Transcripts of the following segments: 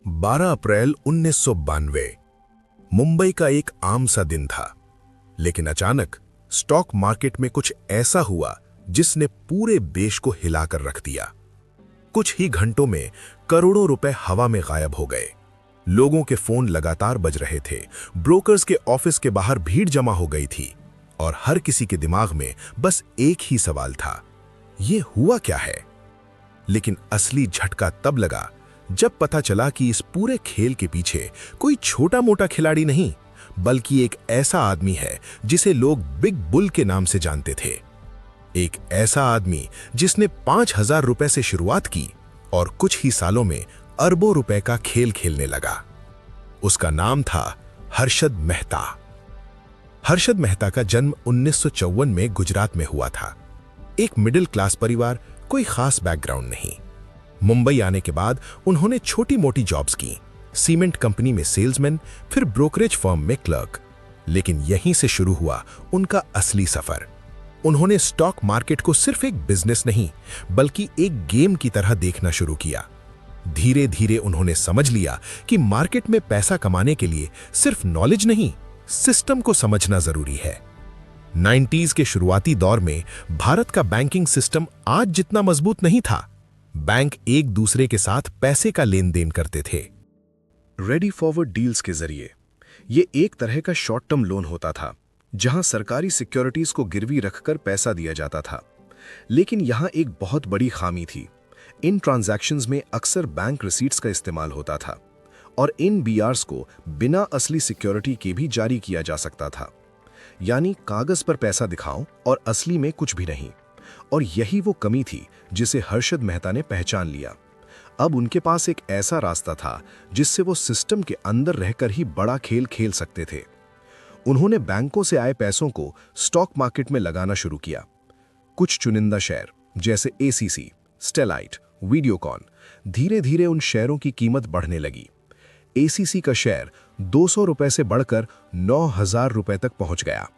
12 अप्रैल 1992 मुंबई का एक आम सा दिन था, लेकिन अचानक स्टॉक मार्केट में कुछ ऐसा हुआ जिसने पूरे देश को हिलाकर रख दिया। कुछ ही घंटों में करोड़ों रुपए हवा में गायब हो गए। लोगों के फोन लगातार बज रहे थे, ब्रोकर्स के ऑफिस के बाहर भीड़ जमा हो गई थी और हर किसी के दिमाग में बस एक ही सवाल था, ये हुआ क्या है? लेकिन असली झटका तब लगा जब पता चला कि इस पूरे खेल के पीछे कोई छोटा मोटा खिलाड़ी नहीं, बल्कि एक ऐसा आदमी है जिसे लोग बिग बुल के नाम से जानते थे। एक ऐसा आदमी जिसने 5,000 रुपए से शुरुआत की और कुछ ही सालों में अरबों रुपए का खेल खेलने लगा। उसका नाम था हर्षद मेहता। हर्षद मेहता का जन्म 1954 में गुजरात में हुआ था। एक मिडिल क्लास परिवार, कोई खास बैकग्राउंड नहीं। मुंबई आने के बाद उन्होंने छोटी मोटी जॉब्स की, सीमेंट कंपनी में सेल्समैन, फिर ब्रोकरेज फर्म में क्लर्क। लेकिन यहीं से शुरू हुआ उनका असली सफर। उन्होंने स्टॉक मार्केट को सिर्फ एक बिजनेस नहीं, बल्कि एक गेम की तरह देखना शुरू किया। धीरे धीरे उन्होंने समझ लिया कि मार्केट में पैसा कमाने के लिए सिर्फ नॉलेज नहीं, सिस्टम को समझना जरूरी है। 90s के शुरुआती दौर में भारत का बैंकिंग सिस्टम आज जितना मजबूत नहीं था। बैंक एक दूसरे के साथ पैसे का लेन देन करते थे। रेडी फॉरवर्ड डील्स के जरिए ये एक तरह का शॉर्ट टर्म लोन होता था, जहां सरकारी सिक्योरिटीज को गिरवी रखकर पैसा दिया जाता था। लेकिन यहां एक बहुत बड़ी खामी थी। इन ट्रांजैक्शंस में अक्सर बैंक रिसीट्स का इस्तेमाल होता था और इन बीआरस को बिना असली सिक्योरिटी के भी जारी किया जा सकता था। यानी कागज पर पैसा दिखाओ और असली में कुछ भी नहीं। और यही वो कमी थी जिसे हर्षद मेहता ने पहचान लिया। अब उनके पास एक ऐसा रास्ता था जिससे वो सिस्टम के अंदर रहकर ही बड़ा खेल खेल सकते थे। उन्होंने बैंकों से आए पैसों को स्टॉक मार्केट में लगाना शुरू किया। कुछ चुनिंदा शेयर जैसे एसीसी, स्टेलाइट, वीडियोकॉन, धीरे धीरे उन शेयरों की कीमत बढ़ने लगी। एसीसी का शेयर 200 रुपए से बढ़कर 9,000 रुपए तक पहुंच गया।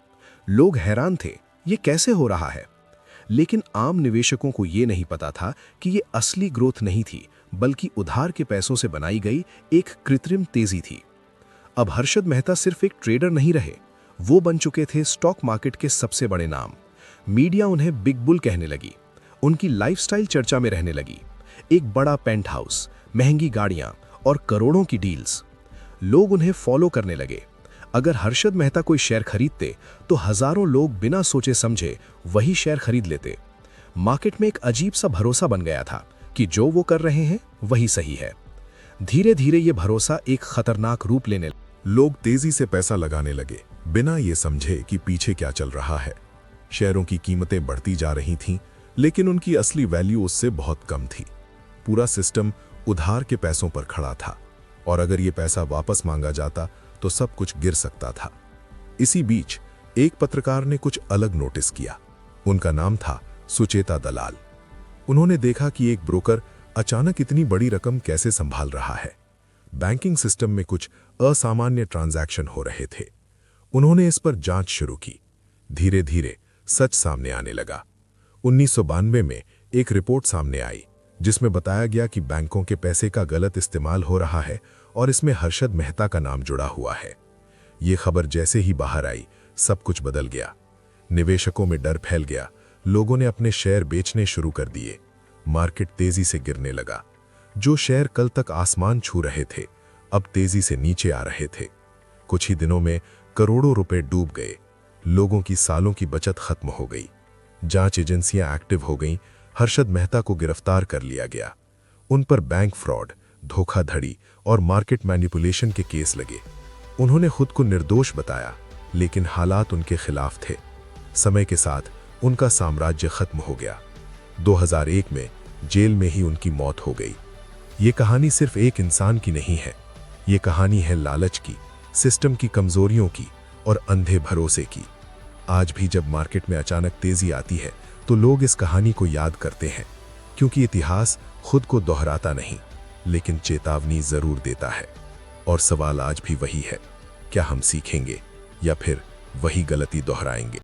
लोग हैरान थे, ये कैसे हो रहा है? लेकिन आम निवेशकों को यह नहीं पता था कि यह असली ग्रोथ नहीं थी, बल्कि उधार के पैसों से बनाई गई एक कृत्रिम तेजी थी। अब हर्षद मेहता सिर्फ एक ट्रेडर नहीं रहे, वो बन चुके थे स्टॉक मार्केट के सबसे बड़े नाम। मीडिया उन्हें बिग बुल कहने लगी, उनकी लाइफस्टाइल चर्चा में रहने लगी। एक बड़ा पेंट हाउस, महंगी गाड़ियां और करोड़ों की डील्स। लोग उन्हें फॉलो करने लगे। अगर हर्षद मेहता कोई शेयर खरीदते तो हजारों लोग बिना सोचे समझे वही शेयर खरीद लेते। मार्केट में एक अजीब सा भरोसा बन गया था कि जो वो कर रहे हैं वही सही है। धीरे धीरे ये भरोसा एक खतरनाक रूप लेने लगा। लोग तेजी से पैसा लगाने लगे, बिना ये समझे कि पीछे क्या चल रहा है। शेयरों की कीमतें बढ़ती जा रही थीं, लेकिन उनकी असली वैल्यू उससे बहुत कम थी। पूरा सिस्टम उधार के पैसों पर खड़ा था और अगर ये पैसा वापस मांगा जाता तो सब कुछ गिर सकता था। इसी बीच एक पत्रकार ने कुछ अलग नोटिस किया। उनका नाम था सुचेता दलाल। उन्होंने देखा कि एक ब्रोकर अचानक इतनी बड़ी रकम कैसे संभाल रहा है। बैंकिंग सिस्टम में कुछ असामान्य ट्रांजैक्शन हो रहे थे। उन्होंने इस पर जांच शुरू की। धीरे धीरे सच सामने आने लगा। 1992 में एक रिपोर्ट सामने आई जिसमें बताया गया कि बैंकों के पैसे का गलत इस्तेमाल हो रहा है और इसमें हर्षद मेहता का नाम जुड़ा हुआ है। ये खबर जैसे ही बाहर आई, सब कुछ बदल गया। निवेशकों में डर फैल गया। लोगों ने अपने शेयर बेचने शुरू कर दिए। मार्केट तेजी से गिरने लगा। जो शेयर कल तक आसमान छू रहे थे, अब तेजी से नीचे आ रहे थे। कुछ ही दिनों में करोड़ों रुपए डूब गए। लोगों की सालों की बचत खत्म हो गई। जांच एजेंसियां एक्टिव हो गईं। हर्षद मेहता को गिरफ्तार कर लिया गया। उन पर बैंक फ्रॉड, धोखाधड़ी और मार्केट मैनिपुलेशन के केस लगे। उन्होंने खुद को निर्दोष बताया, लेकिन हालात उनके खिलाफ थे। समय के साथ उनका साम्राज्य खत्म हो गया। 2001 में जेल में ही उनकी मौत हो गई। ये कहानी सिर्फ एक इंसान की नहीं है। ये कहानी है लालच की, सिस्टम की कमजोरियों की और अंधे भरोसे की। आज भी जब मार्केट में अचानक तेजी आती है तो लोग इस कहानी को याद करते हैं, क्योंकि इतिहास खुद को दोहराता नहीं, लेकिन चेतावनी जरूर देता है। और सवाल आज भी वही है, क्या हम सीखेंगे या फिर वही गलती दोहराएंगे?